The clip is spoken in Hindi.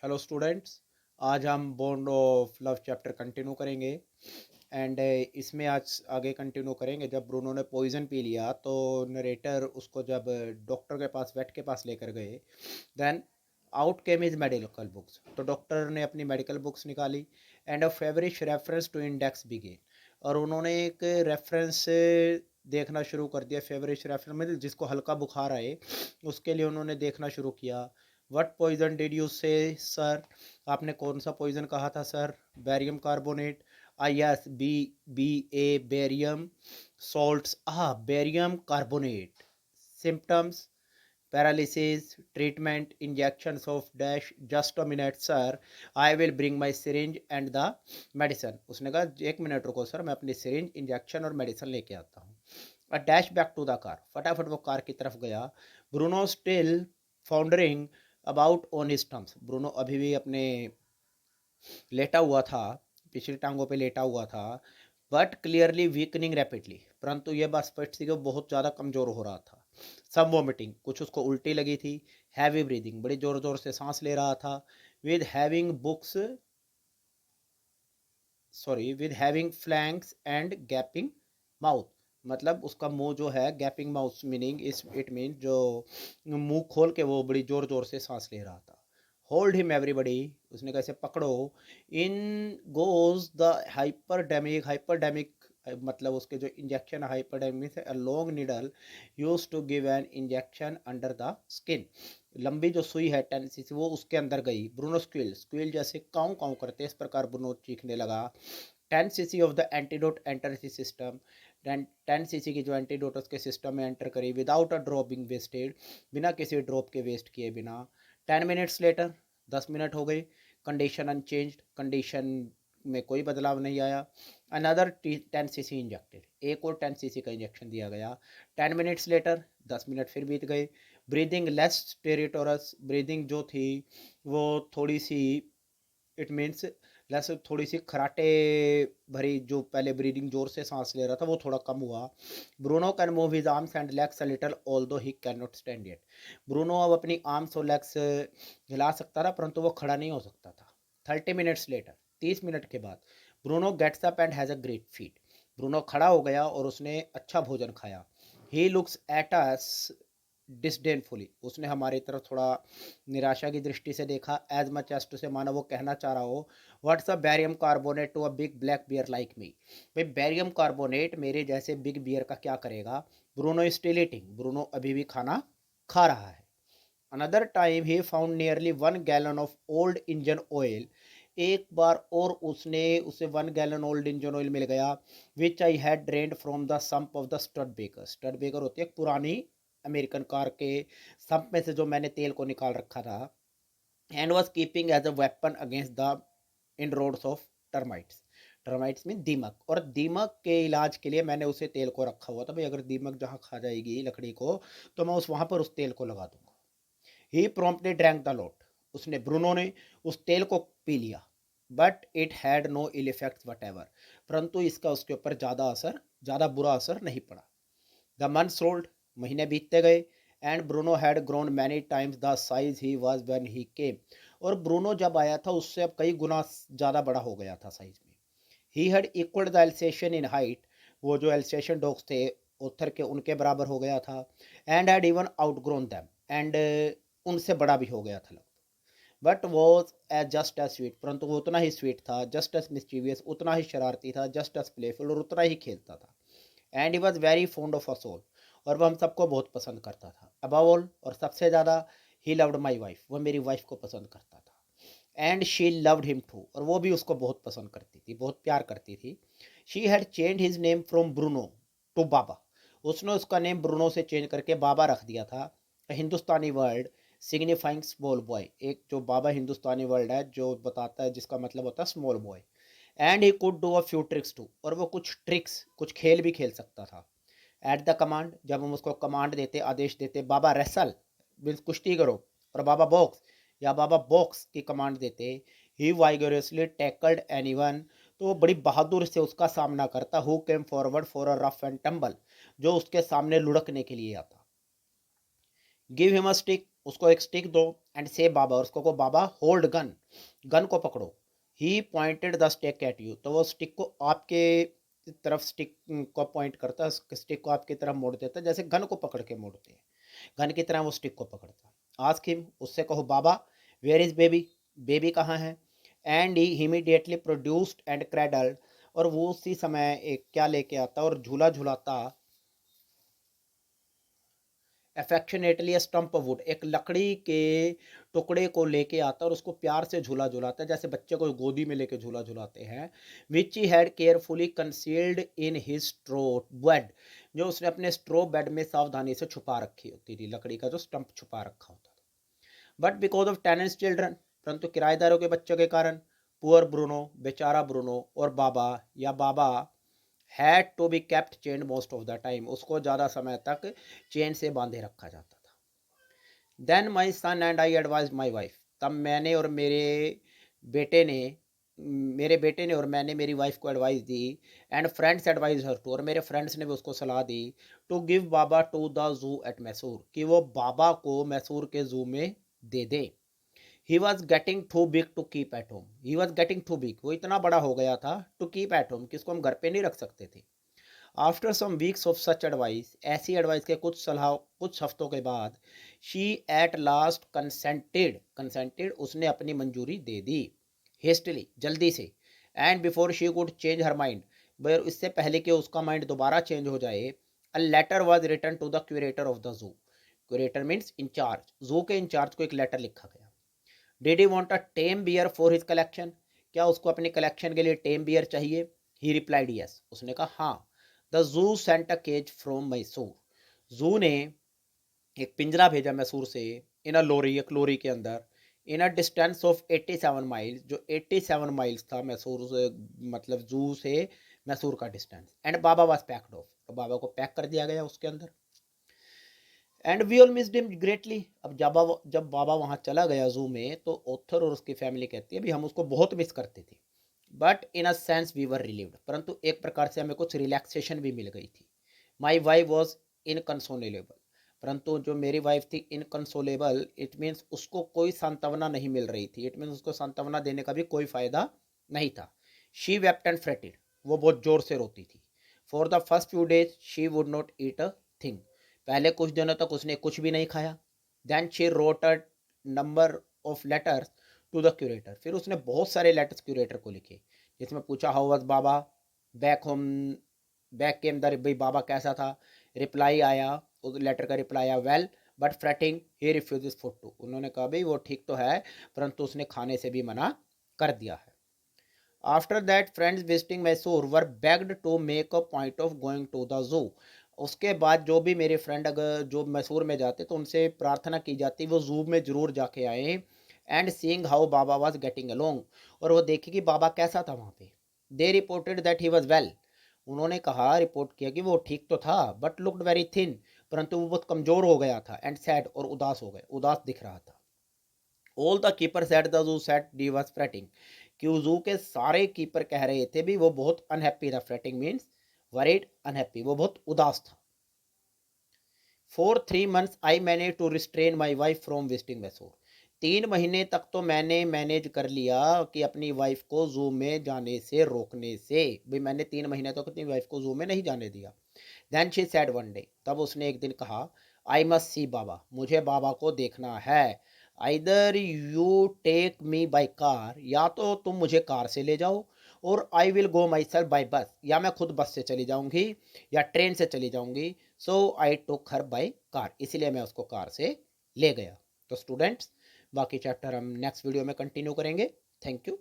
Hello students. आज हम bond of love chapter continue करेंगे एंड इसमें आज आगे कंटिन्यू करेंगे। जब ब्रूनो ने पॉइजन पी लिया तो नरेटर उसको जब डॉक्टर के पास वेट के पास लेकर गए, then out came is medical books. तो डॉक्टर ने अपनी मेडिकल बुक्स निकाली and a feverish reference to index began. और उन्होंने एक रेफरेंस देखना शुरू कर दिया। फेवरिश रेफरेंस में जिसको हल्का बुखार आए उसके लिए उन्होंने देखना शुरू किया। What poison did you say sir? आपने कौन सा पॉइजन कहा था sir? Barium carbonate. Yes, B B A barium salts. Barium carbonate. Symptoms paralysis, treatment, injections of dash. Just a minute sir, I will bring my syringe and the medicine. उसने कहा 1 मिनट रुको सर, मैं अपनी सिरिंज, इंजेक्शन और मेडिसन लेके आता हूँ। A dash back to the car. फटाफट वो कार की तरफ गया। Bruno still foundering about on his terms. Bruno अभी भी अपने लेटा हुआ था, पिछली टांगों पे लेटा हुआ था। बट क्लियरली वीकनिंग रैपिडली, परंतु यह बात स्पष्ट थी कि वो बहुत ज़्यादा कमज़ोर हो रहा था। सम वोमिटिंग, कुछ उसको उल्टी लगी थी। हैवी ब्रीदिंग, बड़ी ज़ोर ज़ोर से सांस ले रहा था। With having books with having flanks and gapping mouth. मतलब उसका मुंह जो है, गैपिंग माउथ मीनिंग इस इट मीन जो मुंह खोल के वो बड़ी जोर जोर से सांस ले रहा था। होल्ड हिम एवरीबडी, उसने कैसे पकड़ो। इन गोज द हाइपरडेमिक। हाइपरडेमिक मतलब उसके जो इंजेक्शन, हाइपरडेमिक से a long needle use to give an injection under the skin. लंबी जो सुई है 10 cc, वो उसके अंदर गई। ब्रूनो स्क्विल, स्क्विल जैसे काऊ काऊ करते इस प्रकार ब्रूनो चीखने लगा। 10 cc of the antidote enter system. 10 cc की जो एंटीडोट उसके सिस्टम में एंटर करी without a drop being wasted, बिना किसी ड्रॉप के वेस्ट किए बिना। 10 minutes लेटर, 10 मिनट हो गए। कंडीशन अनचेंज्ड, कंडीशन में कोई बदलाव नहीं आया। अनदर 10 cc इंजेक्टेड, एक और 10 cc का इंजेक्शन दिया गया। 10 minutes लेटर, 10 मिनट फिर बीत गए। ब्रीदिंग लेस टेरिटोरस, ब्रीदिंग जो थी वो थोड़ी सी, इट मीन्स लेस, थोड़ी सी खराटे भरी, जो पहले ब्रीदिंग जोर से सांस ले रहा था वो थोड़ा कम हुआ। Bruno can move his arms and legs a little although he can not stand yet. Bruno अब अपनी आर्म्स और लेग्स हिला सकता था, परंतु वो खड़ा नहीं हो सकता था। 30 minutes लेटर, 30 मिनट के बाद Bruno gets up and has a great feat. Bruno खड़ा हो गया और उसने अच्छा भोजन खाया। ही लुक्स एट अस डिसडेनफुली, उसने हमारी तरफ थोड़ा निराशा की दृष्टि से देखा। एज मच एज टू से, मानो वो कहना चाह रहा हो, what's a barium carbonate to a big black bear like me. भाई बैरियम कार्बोनेट मेरे जैसे बिग बियर का क्या करेगा। ब्रूनो स्टिल ईटिंग, ब्रूनो अभी भी खाना खा रहा है। Another time he found nearly 1 gallon of old engine oil. एक बार और उसने उसे 1 gallon ओल्ड इंजन ऑयल मिल गया। Which I had drained from the sump of the Studebaker. Studebaker होती है पुरानी अमेरिकन कार के सम्प में से जो मैंने तेल को निकाल रखा था। And was keeping as a weapon against the inroads of termites. Termites में दीमक, और दीमक के इलाज के लिए मैंने उसे तेल को रखा हुआ था। भाई अगर दीमक जहाँ खा जाएगी लकड़ी को तो मैं उस वहाँ पर उस तेल को लगा दूंगा। He promptly drank the lot, उसने, ब्रूनो ने उस तेल को पी लिया। But it had no ill effects whatever, परंतु इसका उसके ऊपर ज़्यादा बुरा असर नहीं पड़ा। द मंथ्स रोल्ड, महीने बीतते गए। And Bruno had grown many times the size he was when he came. और ब्रूनो जब आया था उससे अब कई गुना ज़्यादा बड़ा हो गया था साइज में। He had equalled the Alsatian in height, वो जो एल्सेशियन डॉग्स थे ओथर के, उनके बराबर हो गया था। And had even outgrown them, and उनसे बड़ा भी हो गया था लगभग। बट वो एज जस्ट एज स्वीट, परंतु वो उतना ही स्वीट था। जस्ट एज मिस्चीवियस, उतना ही शरारती था। जस्ट एज प्लेफुल, और उतना ही खेलता था। And he was very fond of us all, और वह हम सबको बहुत पसंद करता था। अबव ऑल, और सबसे ज़्यादा, ही लव्ड माई वाइफ, वह मेरी वाइफ को पसंद करता था। And she loved him too, और वो भी उसको बहुत पसंद करती थी, बहुत प्यार करती थी। She had change his name from Bruno to Baba, उसने उसका नेम ब्रूनो से चेंज करके बाबा रख दिया था। हिंदुस्तानी वर्ड सिग्निफाइंग स्मॉल बॉय, एक जो बाबा हिंदुस्तानी वर्ड है जो बताता है, जिसका मतलब होता है small boy. And he could do a few tricks too, और वो कुछ ट्रिक्स, कुछ खेल भी खेल सकता था। एट द कमांड, जब हम उसको कमांड देते, आदेश देते, बाबा रेसल मीन्स कुश्ती करो, और बाबा बॉक्स या बाबा बॉक्स की कमांड देते, ही वाइगोरियसली टैकल्ड एनीवन, तो वो बड़ी बहादुर से उसका सामना करता। Who came forward for a rough and tumble, जो उसके सामने लुढ़कने के लिए आता। गिव हिम अ स्टिक, उसको एक स्टिक दो एंड से बाबा, और उसको को बाबा होल्ड गन, गन को पकड़ो। He pointed the stick at you, तो वो स्टिक को आपके तरफ, स्टिक को पॉइंट करता है, स्टिक को आपकी तरफ मोड़ देता है, जैसे गन को पकड़ के मोड़ते हैं, गन की तरह वो स्टिक को पकड़ता। आस्क हिम, उससे कहो बाबा, वेयर इज बेबी, बेबी कहाँ है। And he immediately produced and cradled, और वो उसी समय एक क्या लेके आता और झूला झुलाता, अफेक्शनेटली स्टम्प ऑफ वुड, एक लकड़ी के टुकड़े को लेके आता और उसको प्यार से झूला झुलाता है, जैसे बच्चे को गोदी में लेके झूला झुलाते हैं। Which he had carefully concealed in his straw bed, जो उसने अपने स्ट्रो बेड में सावधानी से छुपा रखी होती थी, लकड़ी का जो स्टंप छुपा रखा होता था। But because of tenants children, परंतु किराएदारों के बच्चों के कारण, पुअर ब्रूनो, बेचारा ब्रूनो, और बाबा या Baba had to be kept chain most of the time, उसको ज़्यादा समय तक चेन से बांधे रखा जाता था। Then my son and I advise my wife, तब मैंने और बेटे ने बेटे ने और मैंने मेरी वाइफ को एडवाइस दी, and friends advised her too, और मेरे फ्रेंड्स ने भी उसको सलाह दी, to give Baba to the zoo at Mysore, कि वो बाबा को मैसूर के जू में दे दे। He was getting too big to keep at home, he was getting too big, वो इतना बड़ा हो गया था, टू कीप एट होम, कि इसको हम घर पे नहीं रख सकते थे। After some weeks of such advice, ऐसी एडवाइस के कुछ सलाह, कुछ हफ्तों के बाद, शी एट लास्ट कंसेंटेड, उसने अपनी मंजूरी दे दी, हेस्टली, जल्दी से, and before she could change her mind, पर इससे पहले कि उसका माइंड दोबारा चेंज हो जाए, a letter was written to the curator of the zoo, curator means incharge, zoo के इंचार्ज को एक लेटर लिखा गया। Did he want a tame bear for his collection, क्या उसको अपनी कलेक्शन के लिए टेम बियर चाहिए। ही रिप्लाइड यस, उसने कहा हाँ। The zoo sent a cage from Mysore, zoo ने एक पिंजरा भेजा मैसूर से, इन अ लोरी, एक लोरी के अंदर, इन अ डिस्टेंस ऑफ 87 माइल्स, जो 87 माइल्स था मैसूर से, मतलब जू से मैसूर का distance. And Baba was packed off, तो बाबा को पैक कर दिया गया उसके अंदर। And we all missed him greatly, अब जब बाबा वहाँ चला गया जू में, तो ऑथर और उसकी फैमिली कहती है भी हम उसको बहुत मिस करते थे, but in a sense we were relieved, परंतु एक प्रकार से हमें कुछ रिलैक्सेशन भी मिल गई थी। माई वाइफ वॉज इनकंसोलेबल, परंतु जो मेरी वाइफ थी इनकंसोलेबल, इट मीन्स उसको कोई सांत्वना नहीं मिल रही थी, इट मीन्स उसको सांत्वना देने का भी कोई फायदा नहीं था। शी वेप्ट एंड फ्रेटेड, वो बहुत जोर से रोती थी। For the first few days she would not eat a thing, पहले कुछ दिनों तक उसने कुछ भी नहीं खाया। Then she wrote a number of letters to the curator, फिर उसने बहुत सारे लेटर्स क्यूरेटर को लिखे, जिसमें पूछा how was Baba back home, back came the, भाई बाबा कैसा था। रिप्लाई आया, उस लेटर का रिप्लाई आया, well but fretting he refuses food too, उन्होंने कहा भाई वो ठीक तो है, परंतु उसने खाने से भी मना कर दिया है। After that friends visiting Mysore were begged to make a point of going to the zoo, उसके बाद जो भी मेरे फ्रेंड अगर जो मैसूर में जाते तो उनसे प्रार्थना की जाती वो जू में ज़रूर जाके आए, and seeing how Baba was getting along, और वो देखे कि बाबा कैसा था वहाँ पे। दे reported that he was well, उन्होंने कहा, रिपोर्ट किया कि वो ठीक तो था, बट लुक्ड वेरी थिन, परंतु वो बहुत कमज़ोर हो गया था, एंड सैड, और उदास हो गए, उदास दिख रहा था। All the keeper set the zoo set D was fretting, कि जू के सारे कीपर कह रहे थे भी वो बहुत अनहैप्पी था, फ्रेटिंग मीन्स वरीड, अनहैप्पी, वो बहुत उदास था। For 3 months I manage to restrain my wife from visiting Mysore, 3 महीने तक तो मैंने मैनेज कर लिया कि अपनी वाइफ को जू में जाने से रोकने से, भाई मैंने 3 महीने तक अपनी वाइफ को जू में नहीं जाने दिया। Then she said one day, तब उसने एक दिन कहा, आई मस्ट सी बाबा, मुझे बाबा को देखना है। Either you take me by car, या तो तुम मुझे कार से ले जाओ, और I will go myself by bus, या मैं खुद बस से चली जाऊंगी या ट्रेन से चली जाऊंगी। सो आई टुक हर बाई कार, इसलिए मैं उसको कार से ले गया। तो स्टूडेंट्स, बाकी चैप्टर हम नेक्स्ट वीडियो में कंटिन्यू करेंगे। Thank you.